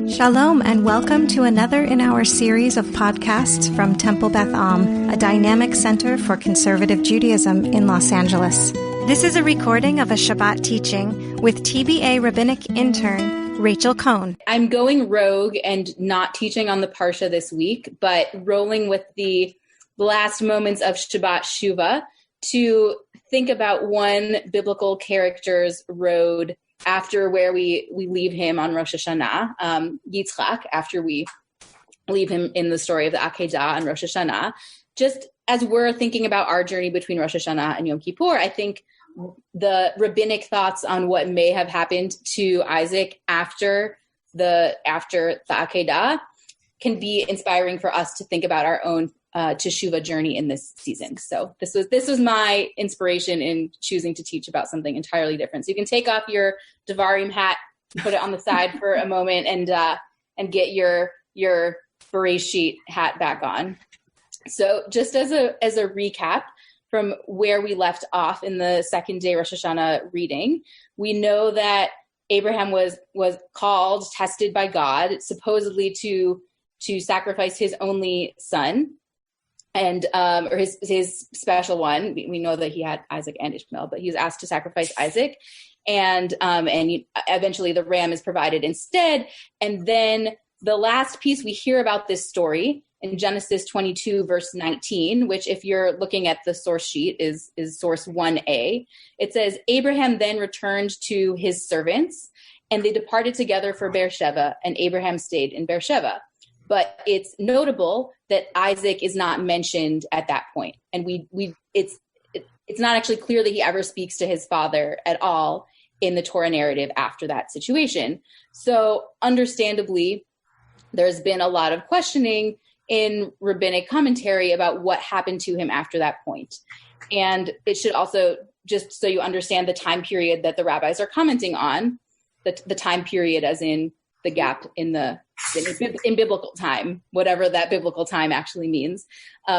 Shalom and welcome to another in our series of podcasts from Temple Beth Am, a dynamic center for conservative Judaism in Los Angeles. This is a recording of a Shabbat teaching with TBA Rabbinic Intern, Rachel Cohn. I'm going rogue and not teaching on the Parsha this week, but rolling with the last moments of Shabbat Shuvah to think about one biblical character's road after where we leave him on Rosh Hashanah, Yitzchak, after we leave him in the story of the Akedah on Rosh Hashanah. Just as we're thinking about our journey between Rosh Hashanah and Yom Kippur, I think the rabbinic thoughts on what may have happened to Isaac after the Akedah can be inspiring for us to think about our own Teshuvah journey in this season. So this was my inspiration in choosing to teach about something entirely different. So you can take off your Devarim hat, put it on the side for a moment, and get your Bereshit hat back on. So just as a recap from where we left off in the second day Rosh Hashanah reading, we know that Abraham was called, tested by God, supposedly to sacrifice his only son. And or his special one. We know that he had Isaac and Ishmael, but he was asked to sacrifice Isaac, and eventually the ram is provided instead. And then the last piece we hear about this story in Genesis 22 verse 19, which if you're looking at the source sheet is source 1a. It says, Abraham then returned to his servants, and they departed together for Beersheba, and Abraham stayed in Beersheba. But it's notable that Isaac is not mentioned at that point. And it's not actually clear that he ever speaks to his father at all in the Torah narrative after that situation. So understandably, there's been a lot of questioning in rabbinic commentary about what happened to him after that point. And it should also, just so you understand the time period that the rabbis are commenting on, the time period as in the gap in biblical time, whatever that biblical time actually means.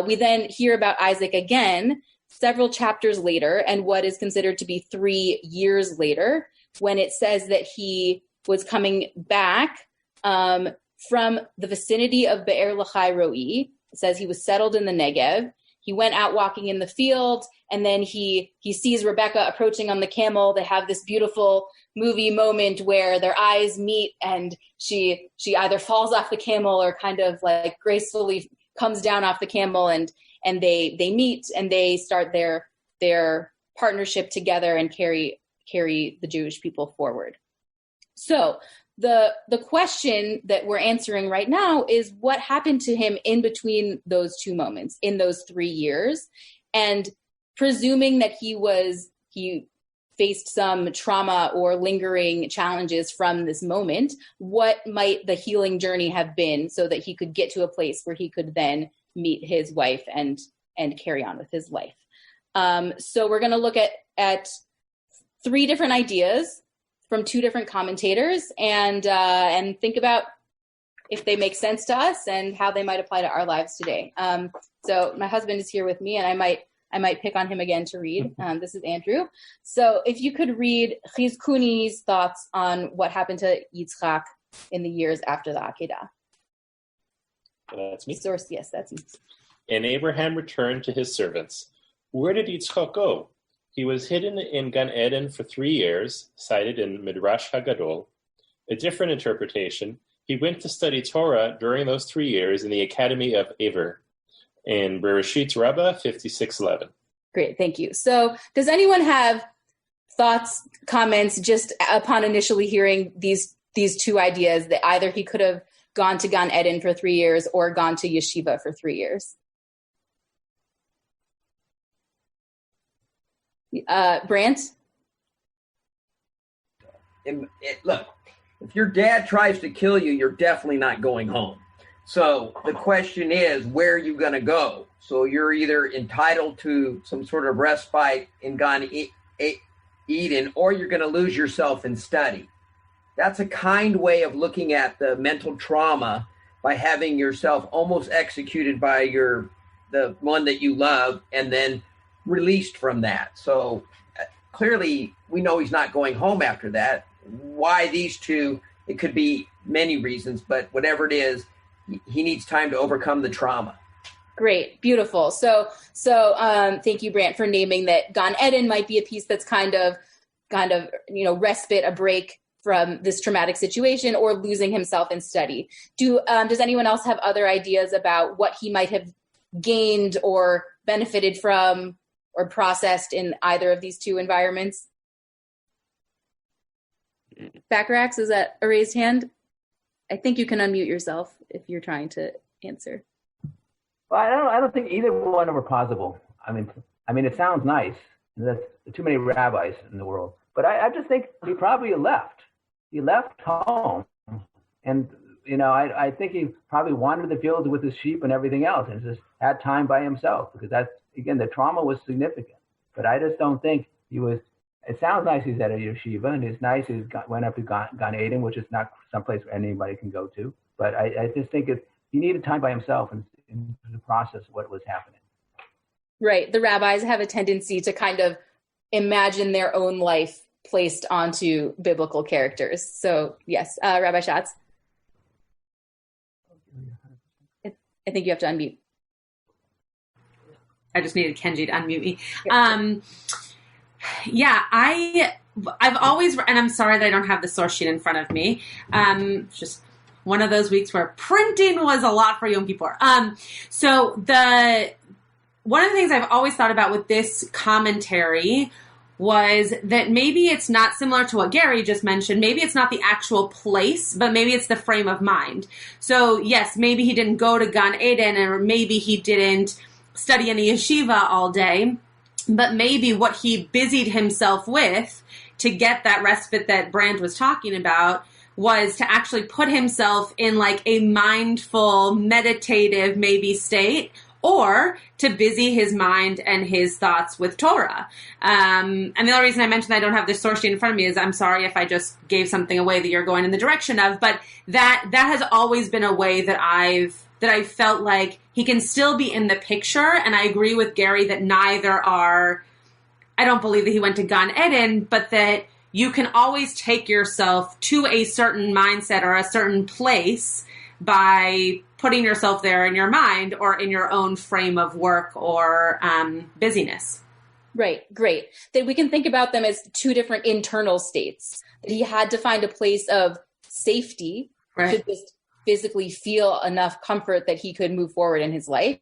We then hear about Isaac again several chapters later, and what is considered to be 3 years later, when it says that he was coming back from the vicinity of Be'er Lachai Roi. It says he was settled in the Negev. He went out walking in the field, and then he sees Rebecca approaching on the camel. They have this beautiful movie moment where their eyes meet, and she either falls off the camel or kind of like gracefully comes down off the camel, and they meet and they start their partnership together and carry the Jewish people forward. So the question that we're answering right now is what happened to him in between those two moments, in those 3 years, and presuming that he faced some trauma or lingering challenges from this moment, what might the healing journey have been so that he could get to a place where he could then meet his wife and carry on with his life? So we're going to look at 3 different ideas from 2 different commentators and think about if they make sense to us and how they might apply to our lives today. So my husband is here with me, and I might pick on him again to read. This is Andrew. So if you could read Chizkuni's thoughts on what happened to Yitzchak in the years after the Akedah. That's me. Source, yes, that's me. And Abraham returned to his servants. Where did Yitzchak go? He was hidden in Gan Eden for 3 years, cited in Midrash Hagadol. A different interpretation, he went to study Torah during those 3 years in the Academy of Aver, in Bereshit Rabbah 56:11. Great, thank you. So does anyone have thoughts, comments, just upon initially hearing these 2 ideas, that either he could have gone to Gan Eden for 3 years or gone to yeshiva for 3 years? Brant? Look, if your dad tries to kill you, you're definitely not going home. So the question is, where are you going to go? So you're either entitled to some sort of respite in Gan Eden, or you're going to lose yourself in study. That's a kind way of looking at the mental trauma by having yourself almost executed by the one that you love and then released from that. So clearly we know he's not going home after that. Why these 2 It could be many reasons, but whatever it is, he needs time to overcome the trauma. Great. Beautiful. So thank you, Brant, for naming that Gan Eden might be a piece that's kind of, respite, a break from this traumatic situation, or losing himself in study. Does anyone else have other ideas about what he might have gained or benefited from or processed in either of these two environments? Backrax, is that a raised hand? I think you can unmute yourself if you're trying to answer. Well, I don't think either one were possible. I mean, it sounds nice. There's too many rabbis in the world, but I just think he probably left. He left home, and I think he probably wandered the fields with his sheep and everything else, and just had time by himself, because that's, again, the trauma was significant. But I just don't think he was. It sounds nice he's at a yeshiva, and it's nice he went up to Gan Eden, which is not someplace where anybody can go to. But I just think he needed time by himself and to process what was happening. Right. The rabbis have a tendency to kind of imagine their own life placed onto biblical characters. So yes, Rabbi Schatz. I think you have to unmute. I just needed Kenji to unmute me. I've always, and I'm sorry that I don't have the source sheet in front of me. Just one of those weeks where printing was a lot for Yom Kippur. One of the things I've always thought about with this commentary was that maybe it's not similar to what Gary just mentioned. Maybe it's not the actual place, but maybe it's the frame of mind. So yes, maybe he didn't go to Gan Eden, or maybe he didn't study in a yeshiva all day, but maybe what he busied himself with to get that respite that Brand was talking about was to actually put himself in like a mindful, meditative maybe state, or to busy his mind and his thoughts with Torah. And the only reason I mentioned I don't have the source sheet in front of me is I'm sorry if I just gave something away that you're going in the direction of, but that has always been a way that I felt like he can still be in the picture. And I agree with Gary that neither are, I don't believe that he went to Gan Eden, but that you can always take yourself to a certain mindset or a certain place by putting yourself there in your mind or in your own frame of work or busyness. Right, great. That we can think about them as two different internal states. That he had to find a place of safety to just physically feel enough comfort that he could move forward in his life.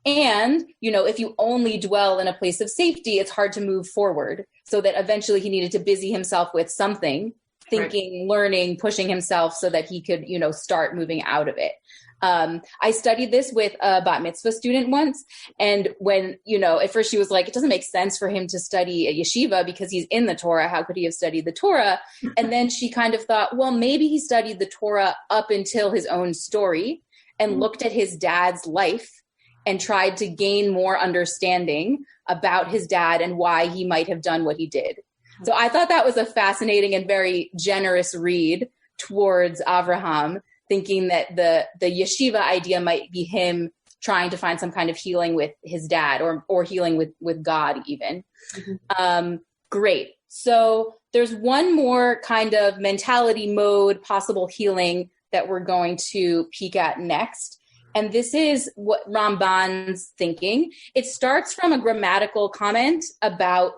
And, if you only dwell in a place of safety, it's hard to move forward. So that eventually he needed to busy himself with something, thinking, learning, pushing himself so that he could, start moving out of it. I studied this with a bat mitzvah student once. And when, at first she was like, it doesn't make sense for him to study a yeshiva because he's in the Torah. How could he have studied the Torah? And then she kind of thought, well, maybe he studied the Torah up until his own story and looked at his dad's life and tried to gain more understanding about his dad and why he might have done what he did. So I thought that was a fascinating and very generous read towards Avraham, thinking that the yeshiva idea might be him trying to find some kind of healing with his dad or healing with God even. Mm-hmm. Great. So there's one more kind of mentality mode, possible healing that we're going to peek at next. And this is what Ramban's thinking. It starts from a grammatical comment about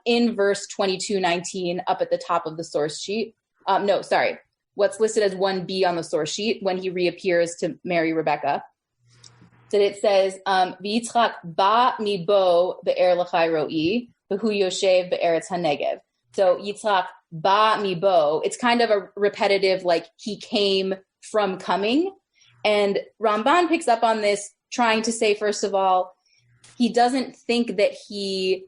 in verse 22:19 up at the top of the source sheet. What's listed as 1b on the source sheet when he reappears to marry Rebecca. So it says, V'yitzchak ba mibo be'er l'chai ro'i, v'hu yoshev be'eretz hanegev. So Yitzchak ba mibo, it's kind of a repetitive, like he came from coming. And Ramban picks up on this, trying to say, first of all, he doesn't think that he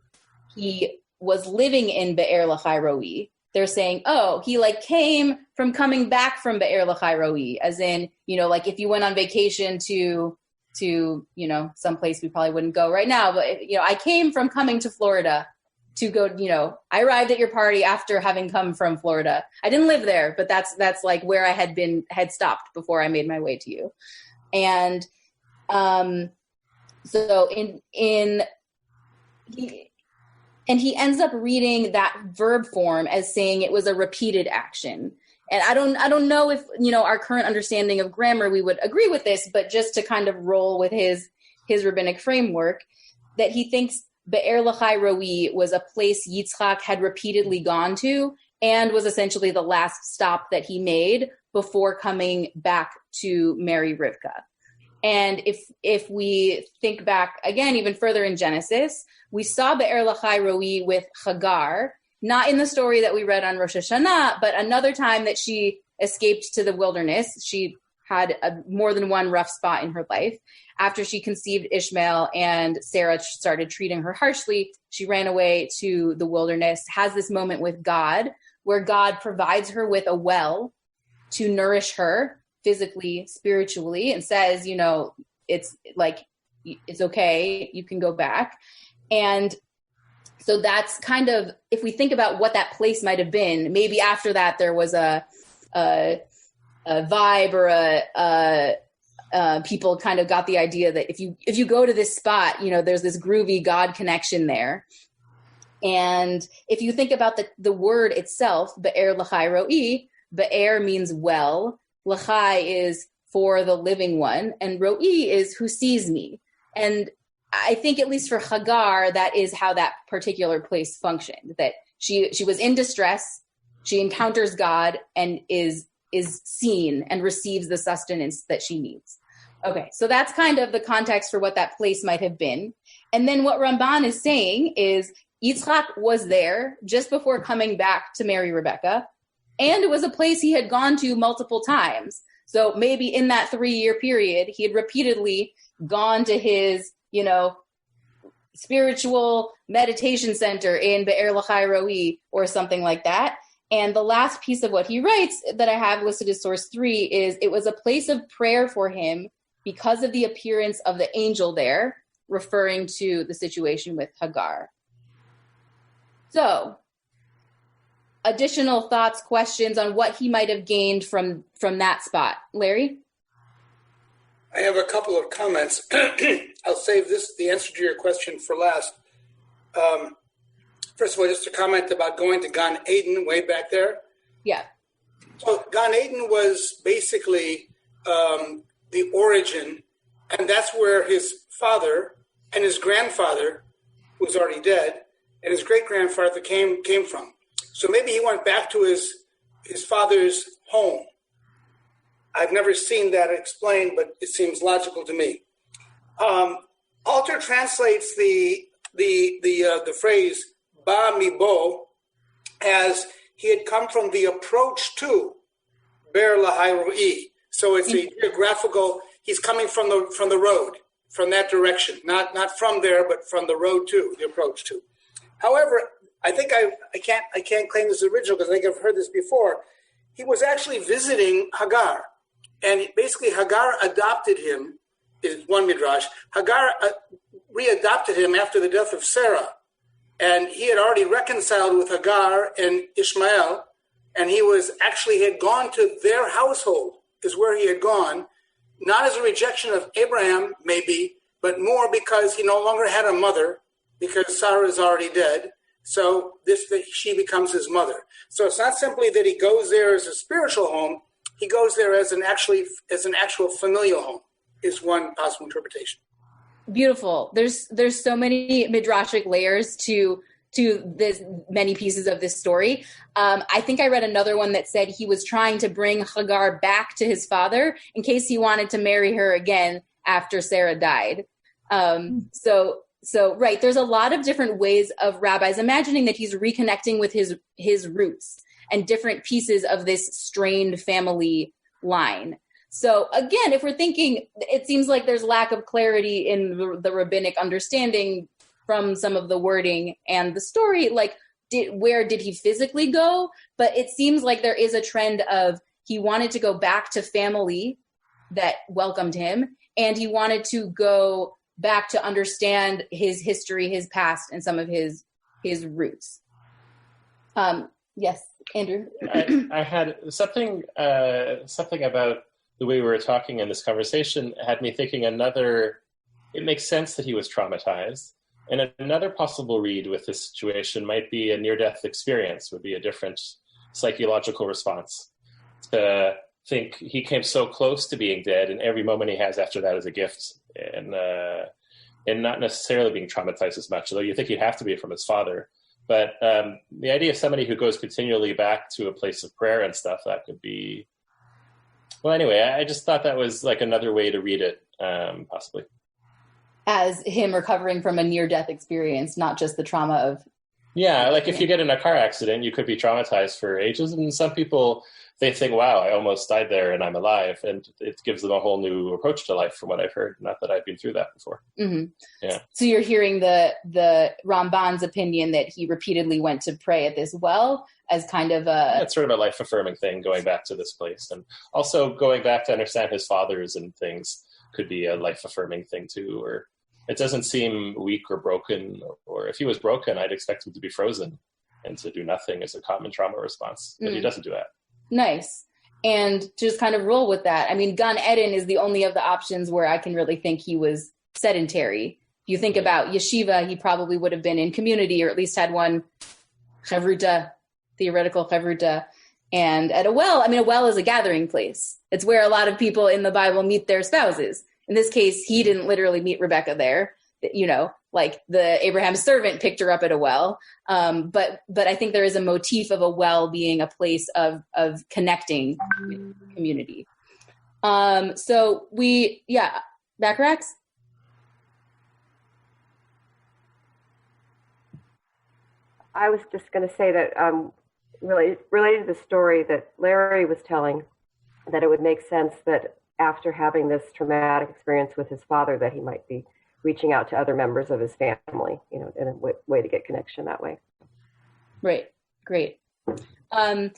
was living in be'er l'chai ro'i. They're saying, oh, he came from coming back from be'er l'chai ro'i, as in, like if you went on vacation to some place we probably wouldn't go right now, but I came from coming to Florida to go, I arrived at your party after having come from Florida. I didn't live there, but that's like where I had stopped before I made my way to you. And so he ends up reading that verb form as saying it was a repeated action. and I don't know if, our current understanding of grammar, we would agree with this, but just to kind of roll with his rabbinic framework, that he thinks Be'er Lachai Roi was a place Yitzchak had repeatedly gone to and was essentially the last stop that he made before coming back to marry Rivka. And if we think back again, even further in Genesis, we saw Be'er Lachai Roi with Hagar, not in the story that we read on Rosh Hashanah, but another time that she escaped to the wilderness. She had more than one rough spot in her life. After she conceived Ishmael and Sarah started treating her harshly, she ran away to the wilderness, has this moment with God, where God provides her with a well to nourish her physically, spiritually, and says, it's okay, you can go back. And so that's kind of, if we think about what that place might have been, maybe after that there was a vibe or people kind of got the idea that if you go to this spot, there's this groovy God connection there. And if you think about the word itself, Be'er Lachai Roi, Be'er means well, Lachai is for the living one, and Roi is who sees me. And I think, at least for Hagar, that is how that particular place functioned, that she was in distress, she encounters God and is seen and receives the sustenance that she needs. Okay, so that's kind of the context for what that place might have been. And then what Ramban is saying is Yitzchak was there just before coming back to marry Rebecca, and it was a place he had gone to multiple times. So maybe in that 3-year period, he had repeatedly gone to his, spiritual meditation center in Be'er Lachai Roi or something like that. And the last piece of what he writes that I have listed as source 3 is it was a place of prayer for him because of the appearance of the angel there, referring to the situation with Hagar. So, additional thoughts, questions on what he might have gained from that spot. Larry? I have a couple of comments. I'll save the answer to your question for last. First of all, just a comment about going to Gan Eden way back there. Yeah. So Gan Eden was basically the origin, and that's where his father and his grandfather, who's already dead, and his great-grandfather came from. So maybe he went back to his father's home. I've never seen that explained, but it seems logical to me. Alter translates the phrase "ba mi bo" as he had come from the approach to Be'er Lachai Roi. So it's a geographical. He's coming from the road, from that direction, not from there, but from the road to the approach to. However, I think I can't claim this is original because I think I've heard this before. He was actually visiting Hagar. And basically, Hagar adopted him, is one midrash. Hagar readopted him after the death of Sarah. And he had already reconciled with Hagar and Ishmael. And he had gone to their household, is where he had gone. Not as a rejection of Abraham, maybe, but more because he no longer had a mother, because Sarah is already dead. So she becomes his mother. So it's not simply that he goes there as a spiritual home. He goes there as an actual familial home, is one possible interpretation. Beautiful. There's so many midrashic layers to this many pieces of this story. I think I read another one that said he was trying to bring Hagar back to his father in case he wanted to marry her again after Sarah died. So right, there's a lot of different ways of rabbis imagining that he's reconnecting with his roots and different pieces of this strained family line. So again, if we're thinking, it seems like there's lack of clarity in the rabbinic understanding from some of the wording and the story, like where did he physically go? But it seems like there is a trend of he wanted to go back to family that welcomed him, and he wanted to go back to understand his history, his past, and some of his roots. Yes, Andrew. I had something about the way we were talking in this conversation had me thinking it makes sense that he was traumatized. And another possible read with this situation might be a near-death experience, would be a different psychological response. to think he came so close to being dead, and every moment he has after that is a gift, and not necessarily being traumatized as much, although you think he'd have to be from his father. But the idea of somebody who goes continually back to a place of prayer and stuff, that could be... Well, anyway, I just thought that was like another way to read it, possibly. As him recovering from a near-death experience, not just the trauma of... Yeah, like if you get in a car accident, you could be traumatized for ages. And some people, they think, wow, I almost died there and I'm alive. And it gives them a whole new approach to life from what I've heard. Not that I've been through that before. Mm-hmm. Yeah. So you're hearing the Ramban's opinion that he repeatedly went to pray at this well as kind of a... Yeah, it's sort of a life-affirming thing, going back to this place. And also going back to understand his fathers and things could be a life-affirming thing too, or... It doesn't seem weak or broken, or if he was broken, I'd expect him to be frozen and to do nothing as a common trauma response. But he doesn't do that. Nice. And just kind of roll with that. I mean, Gan Eden is the only of the options where I can really think he was sedentary. If you think about yeshiva, he probably would have been in community, or at least had one chavruta, theoretical chavruta. And at a well, I mean, a well is a gathering place. It's where a lot of people in the Bible meet their spouses. In this case, he didn't literally meet Rebecca there, like the Abraham's servant picked her up at a well. But I think there is a motif of a well being a place of connecting with the community. Bacharachs? I was just going to say that related to the story that Larry was telling, that it would make sense that after having this traumatic experience with his father, that he might be reaching out to other members of his family, in a way to get connection that way. Right. Great. So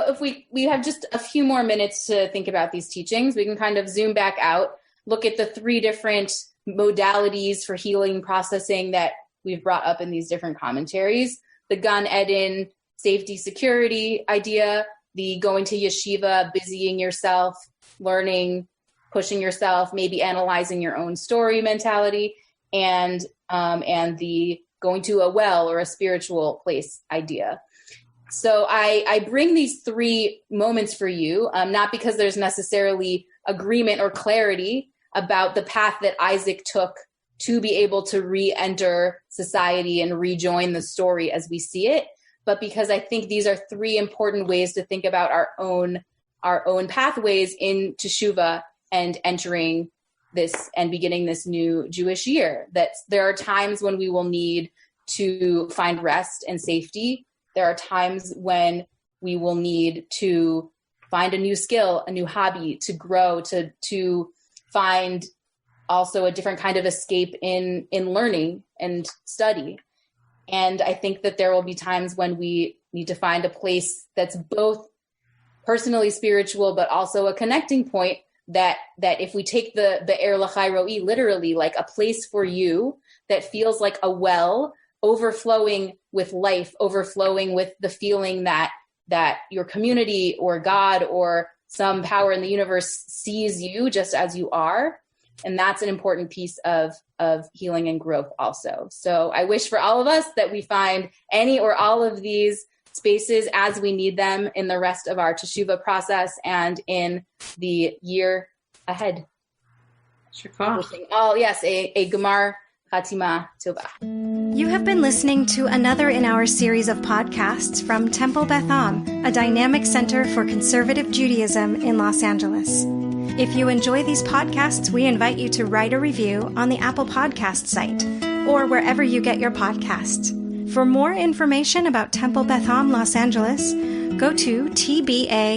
if we have just a few more minutes to think about these teachings, we can kind of zoom back out, look at the 3 different modalities for healing processing that we've brought up in these different commentaries. The Gan Eden safety security idea, the going to yeshiva, busying yourself, learning, pushing yourself, maybe analyzing your own story mentality, and the going to a well or a spiritual place idea. So I bring these 3 moments for you, not because there's necessarily agreement or clarity about the path that Isaac took to be able to re-enter society and rejoin the story as we see it, but because I think these are 3 important ways to think about our own pathways in Teshuvah and entering this and beginning this new Jewish year. That there are times when we will need to find rest and safety. There are times when we will need to find a new skill, a new hobby, to grow, to find also a different kind of escape in learning and study. And I think that there will be times when we need to find a place that's both personally spiritual, but also a connecting point that if we take the Er L'chai Ro'i literally, like a place for you that feels like a well overflowing with life, overflowing with the feeling that your community or God or some power in the universe sees you just as you are. And that's an important piece of healing and growth also. So I wish for all of us that we find any or all of these spaces as we need them in the rest of our teshuvah process and in the year ahead. Oh, yes, a Gemar Chatima Tova. You have been listening to another in our series of podcasts from Temple Beth Am, a dynamic center for conservative Judaism in Los Angeles. If you enjoy these podcasts, we invite you to write a review on the Apple Podcast site or wherever you get your podcasts. For more information about Temple Beth Am Los Angeles, go to tbala.org.